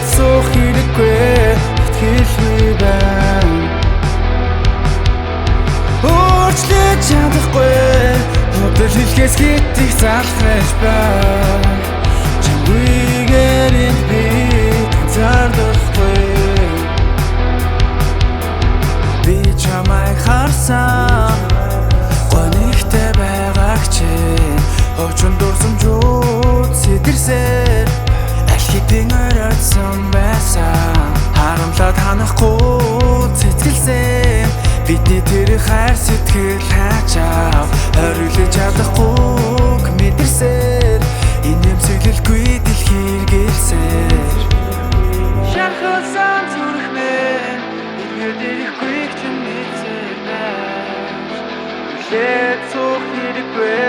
Хүлээд суух хэрэггүй итгэлгүй байна. Өөрчлөж чадахгүй өдөр хэлхээс хитих залхаж байна. Чамгүйгээр энд би зардахгүй. Би чамайг харсан гонигтэй байгааг чинь хөвчөн дурсамжууд сэтэрсээр аль хэдийн оройдсон байсан. Харамлаад ханахгүй цэцгэлсэн бидний тэр хайр сэтгэл хаачаа хориглож чадахгүйг мэдэрсээр энэ эмсэглэлгүй дэлхийг гэлсээр шархалсан зүрх минь иргэд ирэхгүй чинь мэдсээр байж хүлээд суух хэрэггүй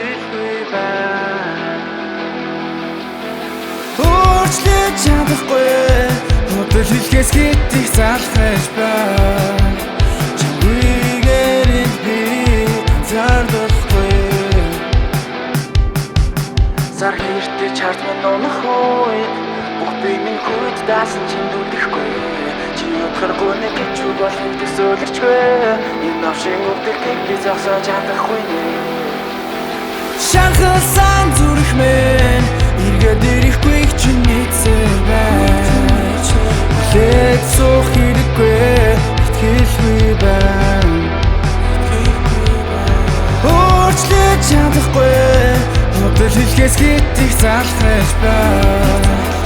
итгэлгүй байна. Өөрчлөж чадахгүй өдөр хэлхээс хитих залхаж байна. Чамгүйгээр энд би зардахгүй. Зар хэртэй чарт минь унах үед бүх бие минь хүйд даасан чинь дүлдэхгүй. Чи утгаргүй нэг гэж үг болохыг төсөөлөчгүй. Энэ навшин өвдөлтийг би зогсоож чадахгүй нэ. Шанхалсан зүрх минь иргэд ирэхгүй чинь мэдсээр байж хүлээд суух хэрэггүй итгэлгүй байна. Өөрчлөж чадахгүй өдөр хэлхээс хитих залхаж байна.